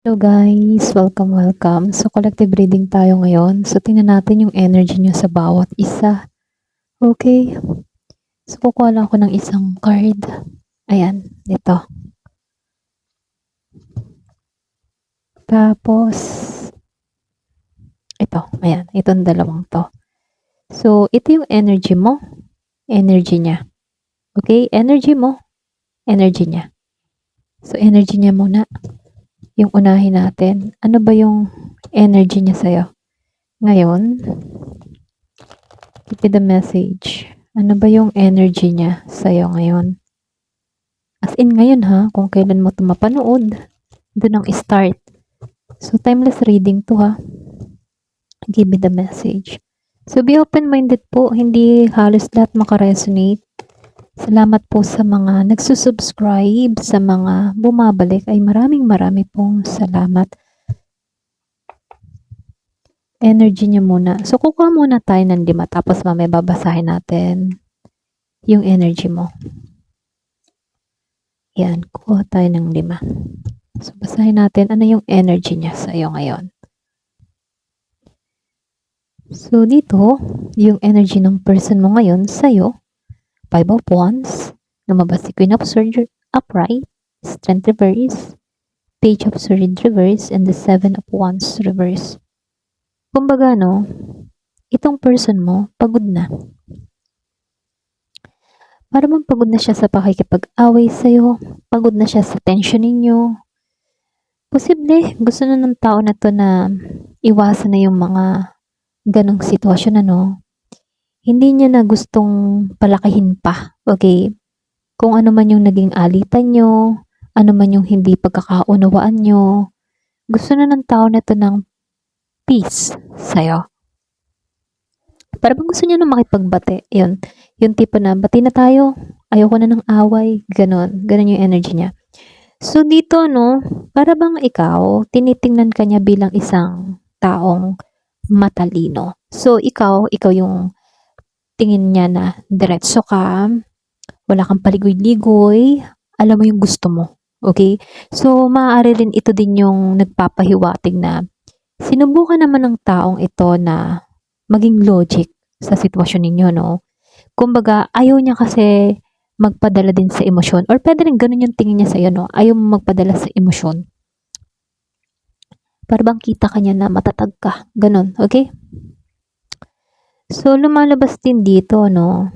Hello guys! Welcome. So collective reading tayo ngayon. So tingnan natin yung energy nyo sa bawat isa. Okay? So kukuha lang ako ng isang card. Ayan, dito. Tapos, ito. Ayan, itong dalawang to. So ito yung energy mo, energy niya. Okay? Energy mo, energy niya. So energy niya muna. Yung unahin natin. Ano ba yung energy niya sa'yo? Ngayon, give me the message. Ano ba yung energy niya sa'yo ngayon? As in ngayon ha, kung kailan mo ito mapanood, doon ang start. So, timeless reading to ha. Give me the message. So, be open-minded po. Hindi halos lahat makaresonate. Salamat po sa mga nagsusubscribe, sa mga bumabalik. Ay maraming pong salamat. Energy niya muna. So, kukuha muna tayo ng 5 tapos mamaya babasahin natin yung energy mo. Yan, kuha tayo ng 5. So, basahin natin ano yung energy niya sa iyo ngayon. So, dito, yung energy ng person mo ngayon sa'yo, 5 of Wands, lumabas si Queen of Swords upright, Strength reverse, Page of Swords reverse, and the 7 of Wands reverse. Kumbaga, no, itong person mo, pagod na. Para bang pagod na siya sa pakikipag-away sa'yo, pagod na siya sa tension ninyo. Posible, gusto na ng tao na to na iwasan na yung mga ganong sitwasyon, ano. Hindi niya na gustong palakihin pa, okay? Kung ano man yung naging alitan nyo, ano man yung hindi pagkakaunawaan nyo, gusto na ng tao na to ng peace sa'yo. Para bang gusto niya na makipagbati. Yun. Yung tipo na, bati na tayo. Ayoko na ng away. Ganon. Ganon yung energy niya. So, dito, no, para bang ikaw, tinitingnan ka niya bilang isang taong matalino. So, ikaw yung tingin niya na diretso ka, wala kang paligoy-ligoy, alam mo yung gusto mo. Okay? So, maaari rin ito din yung nagpapahiwatig na sinubukan naman ng taong ito na maging logic sa sitwasyon ninyo, no? Kumbaga, ayaw niya kasi magpadala din sa emosyon. Or pwede rin ganun yung tingin niya sa'yo, no? Ayaw magpadala sa emosyon. Para bang kita ka niya na matatag ka. Ganun, okay? So, lumalabas din dito, no?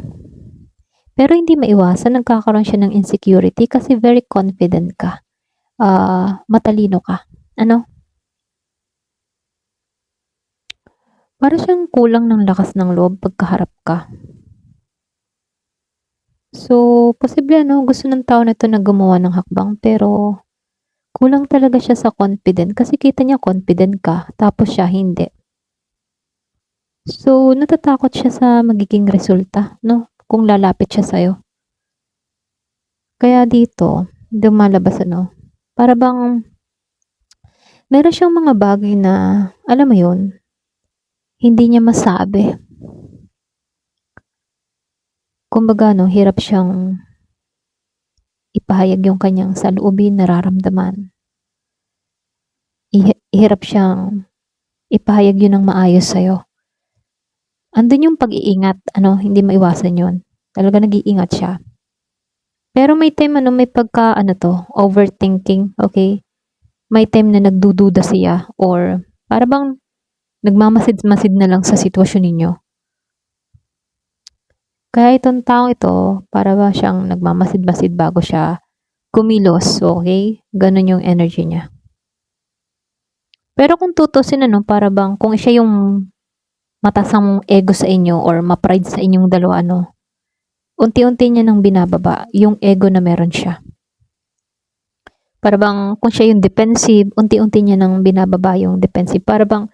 Pero hindi maiwasan, nagkakaroon siya ng insecurity kasi very confident ka. Matalino ka. Ano? Para siyang kulang ng lakas ng loob pagkaharap ka. So, posible gusto ng tao na ito na gumawa ng hakbang pero kulang talaga siya sa confident kasi kita niya confident ka tapos siya hindi. So, natatakot siya sa magiging resulta, no? Kung lalapit siya sa'yo. Kaya dito, lumalabas para bang meron siyang mga bagay na, alam mo yun, hindi niya masabi. Kumbaga, hirap siyang ipahayag yung kanyang saloobin, nararamdaman. Hirap siyang ipahayag yun ng maayos sa'yo. Andun yung pag-iingat, hindi maiwasan yun. Talaga nag-iingat siya. Pero may time, may pagka, overthinking, okay? May time na nagdududa siya or para bang nagmamasid-masid na lang sa sitwasyon ninyo. Kaya itong taong ito, para ba siyang nagmamasid-masid bago siya kumilos, okay? Ganun yung energy niya. Pero kung tutusin para bang kung siya yung matasang ego sa inyo or ma-pride sa inyong dalawa, unti-unti niya nang binababa yung ego na meron siya. Para bang kung siya yung defensive, unti-unti niya nang binababa yung defensive. Para bang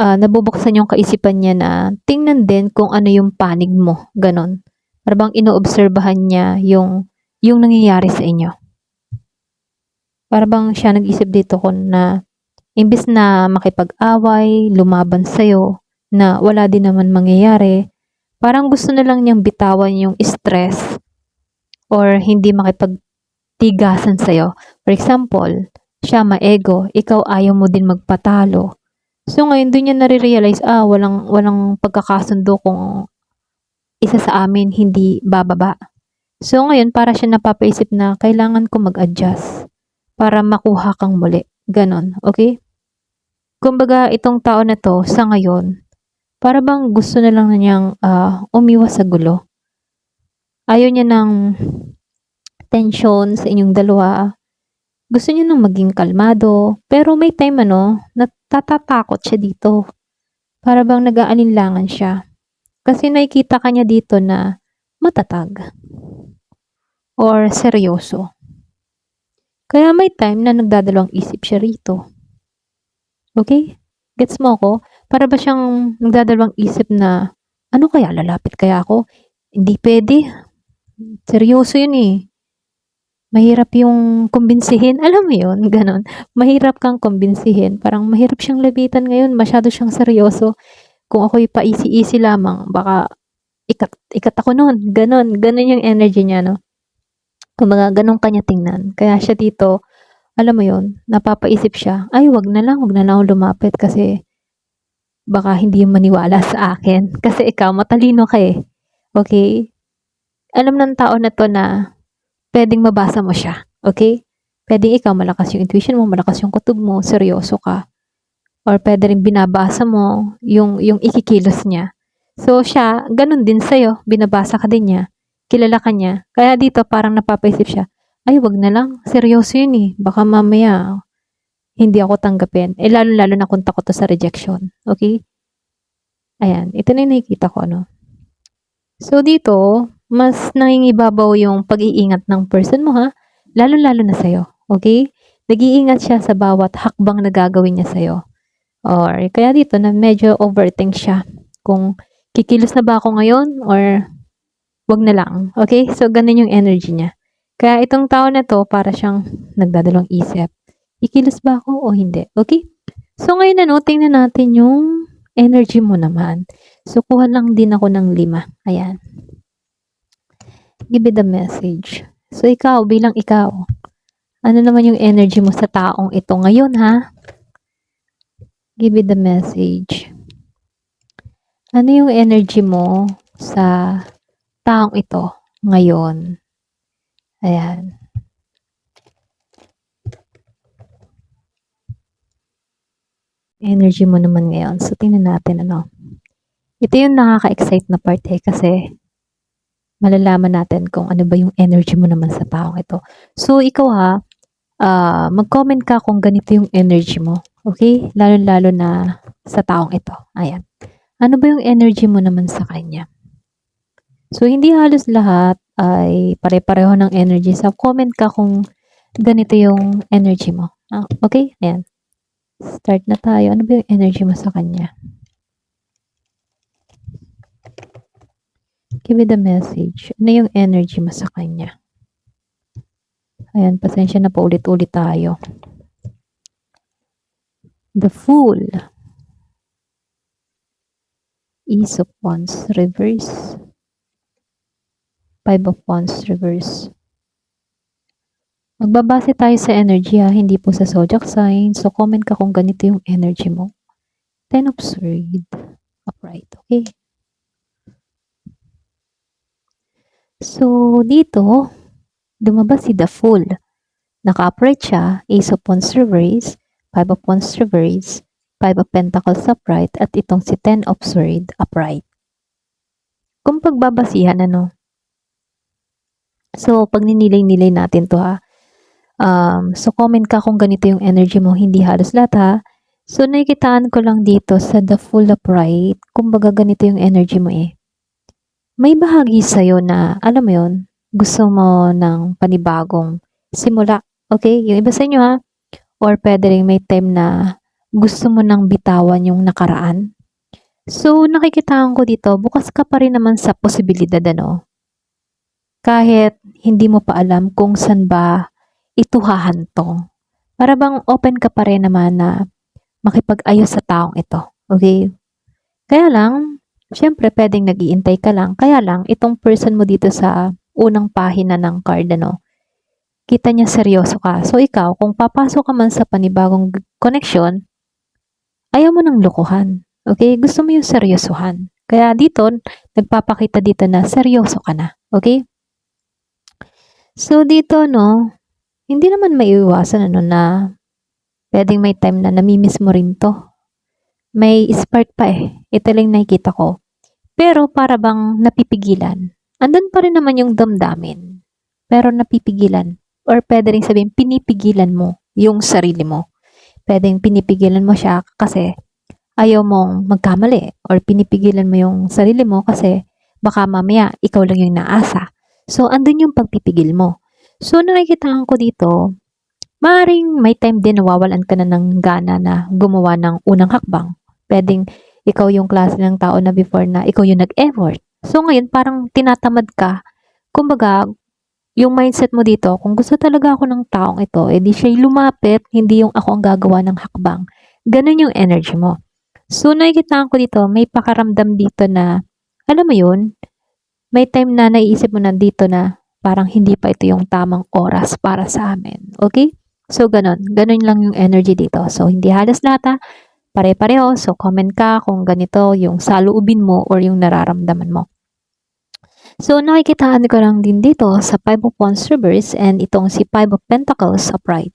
nabubuksan yung kaisipan niya na tingnan din kung ano yung panig mo. Ganon. Para bang inoobserbahan niya yung nangyayari sa inyo. Para bang siya nag-isip dito kung na imbis na makipag-away, lumaban sa'yo, na wala din naman mangyayari, parang gusto na lang niyang bitawan yung stress or hindi makipagtigasan sa'yo. For example, siya ma-ego, ikaw ayaw mo din magpatalo. So ngayon dun niya nare-realize, walang pagkakasundo kung isa sa amin hindi bababa. So ngayon para siya napapaisip na kailangan ko mag-adjust para makuha kang muli. Ganon, okay? Kumbaga itong tao na to sa ngayon, para bang gusto na lang na niyang umiwas sa gulo. Ayaw niya ng tension sa inyong dalawa. Gusto niya nang maging kalmado, pero may time natatakot siya dito. Para bang nag-aalinlangan siya. Kasi nakikita ka niya dito na matatag or seryoso. Kaya may time na nagdadalawang isip siya rito. Okay? Gets mo ako? Para ba siyang nagdadalawang isip na, ano kaya, lalapit kaya ako? Hindi pwede. Seryoso yun eh. Mahirap yung kumbinsihin. Alam mo yun? Ganon. Mahirap kang kumbinsihin. Parang mahirap siyang lapitan ngayon. Masyado siyang seryoso. Kung ako'y pa-easy-easy lamang, baka ikat ako nun. Ganon. Ganon yung energy niya, no? Kumbaga, ganon kanya tingnan. Kaya siya dito, alam mo yun, napapaisip siya, ay, wag na lang ako lumapit kasi baka hindi yung maniwala sa akin. Kasi ikaw, matalino ka eh. Okay? Alam ng tao na to na pwedeng mabasa mo siya. Okay? Pwedeng ikaw, malakas yung intuition mo, malakas yung kutob mo, seryoso ka. Or pwede rin binabasa mo yung ikikilos niya. So siya, ganun din sa'yo, binabasa ka din niya, kilala ka niya. Kaya dito parang napapaisip siya, ay wag na lang, seryoso yun eh. Baka mamaya hindi ako tanggapin. Eh lalo-lalo na kung takot to sa rejection. Okay? Ayan, ito na yung nakikita ko, no? So dito, mas nangingibabaw yung pag-iingat ng person mo, ha? Lalo-lalo na sa'yo. Okay? Nag-iingat siya sa bawat hakbang na gagawin niya sa'yo. Or kaya dito na medyo overthink siya. Kung kikilos na ba ako ngayon or wag na lang. Okay? So, ganun yung energy niya. Kaya itong tao na to, para siyang nagdadalawang isip. Kikilos ba ako o hindi? Okay? So, ngayon tingnan natin yung energy mo naman. So, kuha lang din ako ng 5. Ayan. Give me the message. So, ikaw, bilang ikaw, ano naman yung energy mo sa taong ito ngayon, ha? Give me the message. Ano yung energy mo sa taong ito ngayon? Ayan. Energy mo naman ngayon. So, tingnan natin Ito yung nakaka-excite na part kasi malalaman natin kung ano ba yung energy mo naman sa taong ito. So, ikaw mag-comment ka kung ganito yung energy mo. Okay? Lalo-lalo na sa taong ito. Ayan. Ano ba yung energy mo naman sa kanya? So, hindi halos lahat ay pare-pareho ng energy. So, comment ka kung ganito yung energy mo. Okay? Ayan. Start na tayo. Ano ba yung energy mo sa kanya? Give me the message. Ano yung energy mo sa kanya? Ayan, pasensya na po ulit-ulit tayo. The Fool. Ace of Wands reverse. 5 of Wands reverse. Magbabase tayo sa energy hindi po sa zodiac sign. So, comment ka kung ganito yung energy mo. 10 of Swords. Upright. Okay. So, dito, lumabas si The Fool. Naka-upright siya. Ace of Wands reverse. 5 of Wands reverse. 5 of Pentacles upright. At itong si 10 of Swords upright. Kung pagbabasihan, So, pag ninilay-nilay natin to so, comment ka kung ganito yung energy mo, hindi halos lahat So, nakikitaan ko lang dito sa The Fool upright, kumbaga ganito yung energy mo May bahagi sa'yo na, alam mo yun, gusto mo ng panibagong simula. Okay? Yung iba sa inyo Or pwede rin may time na gusto mo nang bitawan yung nakaraan. So, nakikitaan ko dito, bukas ka pa rin naman sa posibilidad, Kahit hindi mo pa alam kung saan ba ito hahantong. Para bang open ka pa rin naman na makipag-ayos sa taong ito. Okay? Kaya lang, syempre pwedeng nag-iintay ka lang. Kaya lang, itong person mo dito sa unang pahina ng card, kita niya seryoso ka. So ikaw, kung papasok ka man sa panibagong connection, ayaw mo ng lokohan. Okay? Gusto mo yung seryosohan. Kaya dito, nagpapakita dito na seryoso ka na. Okay? So dito, no, hindi naman maiiwasan ano na pwedeng may time na namimiss mo rin to. May spark pa eh. Ito lang nakikita ko. Pero para bang napipigilan. Andun pa rin naman yung damdamin. Pero napipigilan. Or pwede rin sabihin, pinipigilan mo yung sarili mo. Pwedeng pinipigilan mo siya kasi ayaw mong magkamali. Or pinipigilan mo yung sarili mo kasi baka mamaya ikaw lang yung naasa. So, andun yung pagpipigil mo. So, nakikitaan ko dito, maaaring may time din nawawalan ka na ng gana na gumawa ng unang hakbang. Pwedeng ikaw yung klase ng tao na before na ikaw yung nag-effort. So ngayon parang tinatamad ka. Kumbaga, yung mindset mo dito, kung gusto talaga ako ng taong ito, edi siya'y lumapit, hindi yung ako ang gagawa ng hakbang. Ganun yung energy mo. So nakikita ko dito, may pakaramdam dito na, alam mo yun, may time na naiisip mo na dito na parang hindi pa ito yung tamang oras para sa amin. Okay? So ganun. Ganun lang yung energy dito. So hindi halos lahat pare-pareho. So, comment ka kung ganito yung saloobin mo or yung nararamdaman mo. So, nakikitaan ko lang din dito sa Five of Wands reverse and itong si Five of Pentacles upright.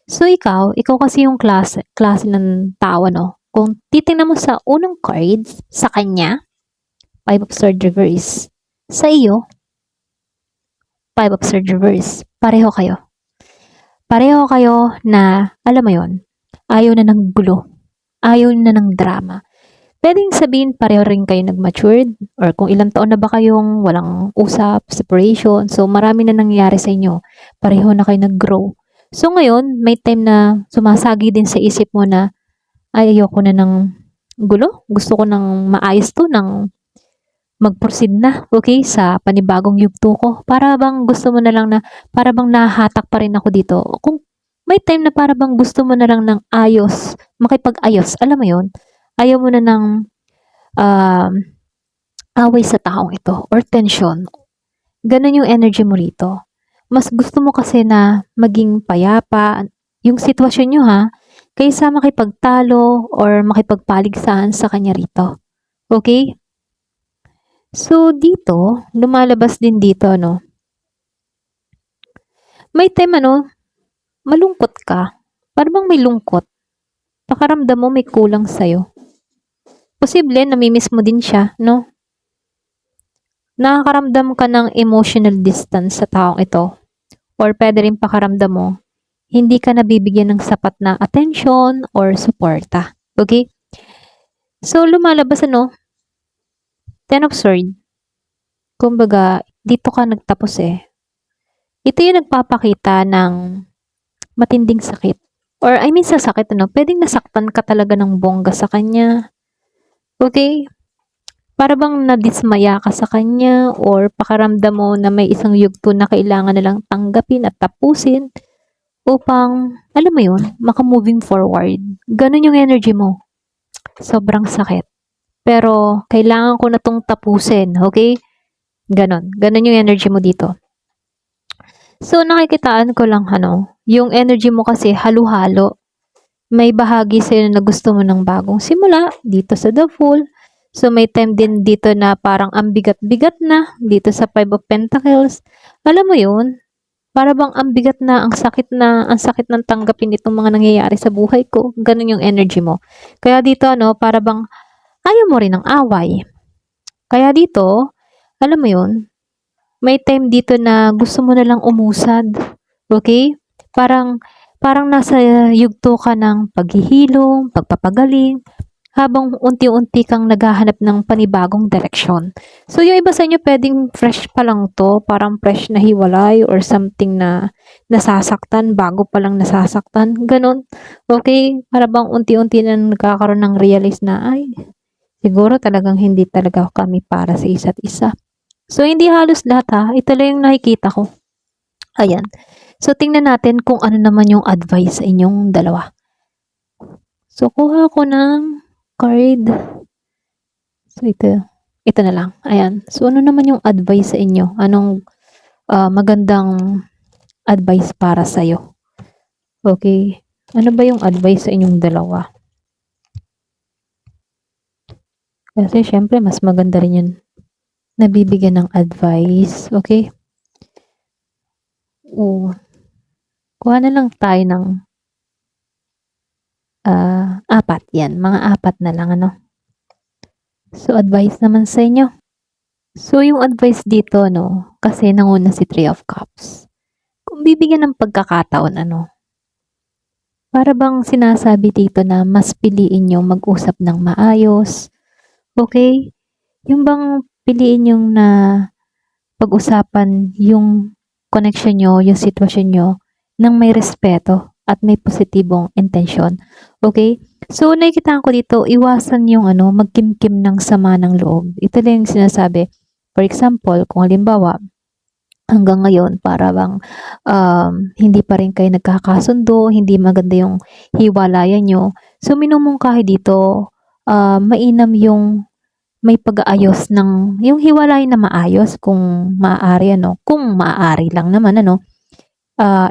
So, ikaw kasi yung klase ng tao, no? Kung titingnan mo sa unang cards, sa kanya, Five of Swords reverse. Sa iyo, Five of Swords reverse. Pareho kayo. Pareho kayo na, alam mo yon, ayaw na ng gulo. Ayaw na ng drama. Pwedeng sabihin pareho rin kayo nag-matured or kung ilang taon na ba kayong walang usap, separation. So, marami na nangyayari sa inyo. Pareho na kayo nag-grow. So, ngayon, may time na sumasagi din sa isip mo na ay, ayoko na ng gulo. Gusto ko ng maayos to, ng mag-proceed na, okay, sa panibagong yugto ko. Para bang gusto mo na lang na, para bang nahahatak pa rin ako dito. Kung may time na para bang gusto mo na lang ng ayos, makipag-ayos, alam mo yun, ayaw mo na ng away sa taong ito or tension. Ganun yung energy mo rito. Mas gusto mo kasi na maging payapa, yung sitwasyon nyo kaysa makipagtalo or makipagpaligsahan sa kanya rito. Okay? So, dito, lumalabas din dito, no? May time, malungkot ka. Parang bang may lungkot. Pakaramdam mo may kulang sa'yo. Posible, namimiss mo din siya, no? Nakakaramdam ka ng emotional distance sa taong ito. Or pwede rin pakaramdam mo, hindi ka nabibigyan ng sapat na attention or suporta. Okay? So, lumalabas, Ten of Swords. Kumbaga, dito ka nagtapos eh. Ito yung nagpapakita ng matinding sakit. Or I mean sa sakit, pwedeng nasaktan ka talaga ng bongga sa kanya. Okay? Para bang nadismaya ka sa kanya or pakaramdam mo na may isang yugto na kailangan nalang tanggapin at tapusin upang, alam mo yun, maka-moving forward. Ganun yung energy mo. Sobrang sakit. Pero, kailangan ko na tong tapusin. Okay? Ganon. Ganon yung energy mo dito. So, nakikitaan ko lang, yung energy mo kasi halo-halo. May bahagi sa'yo na gusto mo ng bagong simula dito sa The Fool. So, may time din dito na parang ang bigat-bigat na dito sa Five of Pentacles. Alam mo yun? Para bang ang bigat na, ang sakit ng tanggapin itong mga nangyayari sa buhay ko. Ganun yung energy mo. Kaya dito, para bang ayaw mo rin ng away. Kaya dito, alam mo yun, may time dito na gusto mo na lang umusad. Okay? Parang nasa yugto ka ng paghihilom, pagpapagaling, habang unti-unti kang naghahanap ng panibagong direksyon. So, yung iba sa inyo pwedeng fresh pa lang to, parang fresh na hiwalay or something na nasasaktan, bago pa lang nasasaktan. Ganon. Okay? Para bang unti-unti na nagkakaroon ng realize na, ay, siguro talagang hindi talaga kami para sa isa't isa. So, hindi halos lahat ito lang yung nakikita ko. Ayan. So, tingnan natin kung ano naman yung advice sa inyong dalawa. So, kuha ko ng card. So, ito na lang. Ayan. So, ano naman yung advice sa inyo? Anong magandang advice para sa'yo. Okay? Ano ba yung advice sa inyong dalawa? Kasi syempre mas maganda rin yun nabibigyan ng advice. Okay? O, kuha na lang tayo ng 4. Yan, mga 4 na lang, ano? So, advice naman sa inyo. So, yung advice dito, no, kasi nanguna si Three of Cups. Kung bibigyan ng pagkakataon, ano, para bang sinasabi dito na mas piliin yung mag-usap ng maayos, okay? Yung bang piliin yung na pag-usapan yung connection nyo, yung sitwasyon nyo, ng may respeto at may positibong intensyon. Okay? So, nakikita ko dito, iwasan yung magkimkim ng sama ng loob. Ito lang yung sinasabi. For example, kung halimbawa, hanggang ngayon, para bang hindi pa rin kayo nagkakasundo, hindi maganda yung hiwalayan nyo. So, minumungkahi dito, mainam yung may pag-aayos ng yung hiwalay na maayos kung maaari kung maaari lang naman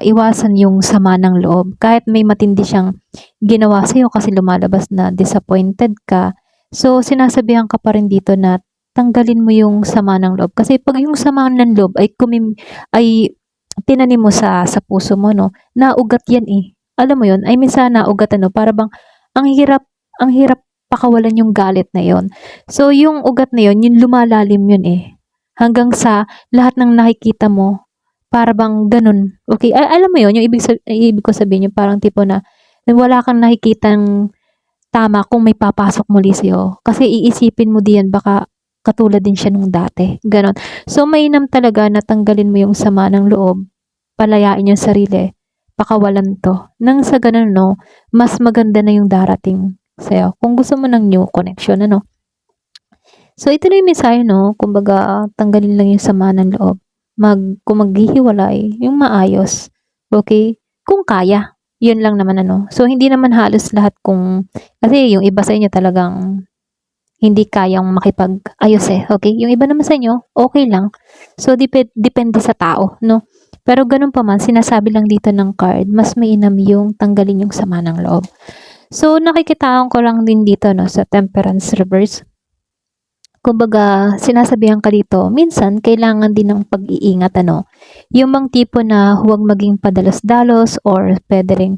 iwasan yung sama ng loob kahit may matindi siyang ginawa sa iyo kasi lumalabas na disappointed ka. So sinasabihan ka pa rin dito na tanggalin mo yung sama ng loob kasi pag yung sama ng loob ay tinanim mo sa puso mo naugat yan alam mo yun ay minsan naugat para bang ang hirap pakawalan yung galit na yon. So, yung ugat na yon, yung lumalalim yun hanggang sa lahat ng nakikita mo, para bang ganun. Okay, alam mo yun, yung ibig ko sabihin, yung parang tipo na wala kang nakikitang tama kung may papasok muli sa'yo. Kasi iisipin mo diyan, baka katulad din siya nung dati. Ganon. So, mainam talaga na tanggalin mo yung sama ng loob, palayain yung sarili, pakawalan to. Nang sa ganun, mas maganda na yung darating sa'yo. Kung gusto mo ng new connection, So, ito na yung mensahe, kumbaga, tanggalin lang yung sama ng loob. Kung maghihiwalay, yung maayos. Okay? Kung kaya. Yun lang naman, So, hindi naman halos lahat kasi yung iba sa inyo talagang hindi kayang makipag-ayos Okay? Yung iba naman sa inyo, okay lang. So, depende sa tao, Pero ganun pa man, sinasabi lang dito ng card, mas mainam yung tanggalin yung sama ng loob. So, nakikitaan ko lang din dito sa Temperance Reverse. Kumbaga, sinasabihan ka dito, minsan, kailangan din ng pag-iingat, Yung bang tipo na huwag maging padalos-dalos or pwede rin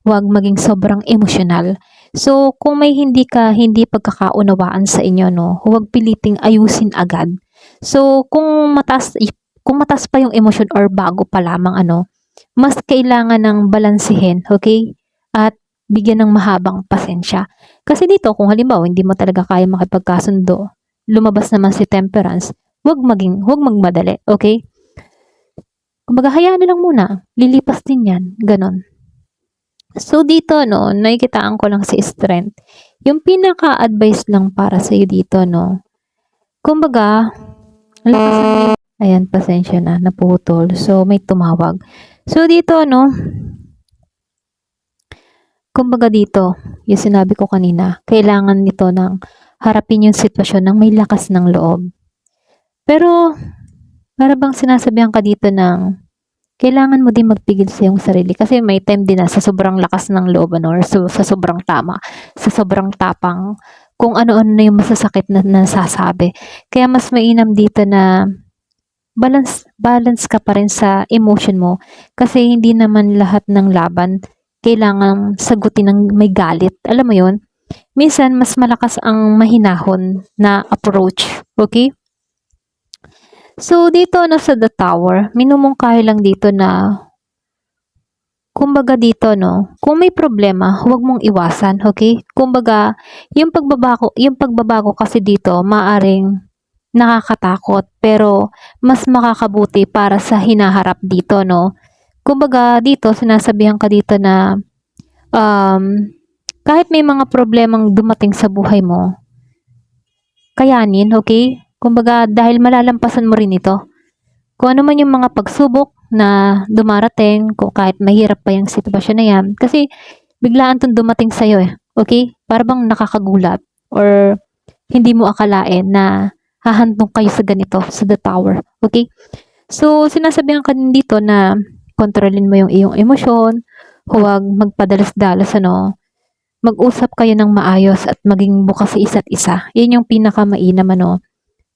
huwag maging sobrang emosyonal. So, kung may hindi pagkakaunawaan sa inyo, huwag piliting ayusin agad. So, kung mataas pa yung emosyon or bago pa lamang, mas kailangan ng balansehin, okay? At bigyan ng mahabang pasensya. Kasi dito, kung halimbawa, hindi mo talaga kaya makipagkasundo, lumabas naman si Temperance, huwag magmadali, okay? Kumbaga, hayaan na lang muna. Lilipas din yan. Ganon. So, dito, nakikitaan ko lang si Strength. Yung pinaka-advice lang para sa'yo dito, kumbaga, ayan, pasensya na, naputol. So, may tumawag. So, dito, kumbaga dito, yung sinabi ko kanina, kailangan nito ng harapin yung sitwasyon ng may lakas ng loob. Pero, para bang sinasabihan ka dito ng kailangan mo din magpigil sa iyong sarili kasi may time din na sa sobrang lakas ng loob or sa sobrang tama, sa sobrang tapang, kung ano-ano na yung masasakit na nasasabi. Kaya mas mainam dito na balance ka pa rin sa emotion mo kasi hindi naman lahat ng laban kailangan sagutin ng may galit. Alam mo yon? Minsan, mas malakas ang mahinahon na approach. Okay? So, dito sa The Tower, minumungkahi lang dito na kumbaga dito, kung may problema, huwag mong iwasan, okay? Kumbaga, yung pagbabago kasi dito, maaring nakakatakot, pero mas makakabuti para sa hinaharap dito, Kumbaga, dito, sinasabihan ka dito na kahit may mga problemang dumating sa buhay mo, kayanin, okay? Kumbaga, dahil malalampasan mo rin ito. Kung ano man yung mga pagsubok na dumarating, kung kahit mahirap pa yung sitwasyon na yan, kasi biglaan itong dumating sa'yo okay? Para bang nakakagulat or hindi mo akalain na hahantong kayo sa ganito, sa The Tower, okay? So, sinasabihan ka din dito na kontrolin mo yung iyong emosyon, huwag magpadalos-dalos, ano. Mag-usap kayo ng maayos at maging bukas sa isa't isa. Yun yung pinakamainam, ano.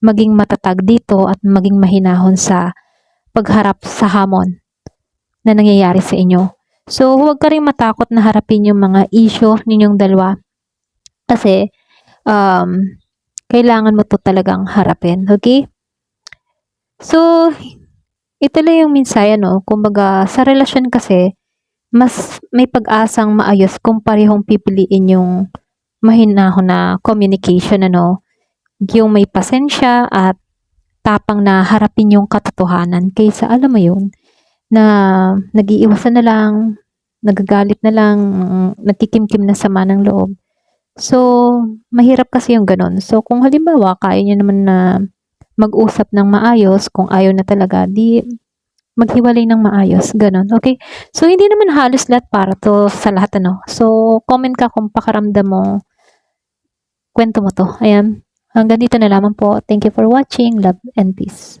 Maging matatag dito at maging mahinahon sa pagharap sa hamon na nangyayari sa inyo. So, huwag ka rin matakot na harapin yung mga issue ninyong dalawa. Kasi, kailangan mo to talagang harapin. Okay? So, ito lang yung mensahe, no? Kumbaga, sa relasyon kasi, mas may pag-asang maayos kung parehong pipiliin yung mahinahon na communication, ano? Yung may pasensya at tapang na harapin yung katotohanan kaysa, alam mo yun, na nag-iiwasan na lang, nagagalit na lang, nagkikimkim na sama ng loob. So, mahirap kasi yung ganun. So, kung halimbawa, kaya nyo naman na mag-usap ng maayos, kung ayaw na talaga, di maghiwalay ng maayos, ganun, okay? So, hindi naman halos lahat para to sa lahat, ano. So, comment ka kung pakaramdam mo, kwento mo to. Ayan, hanggang dito na lamang po. Thank you for watching. Love and peace.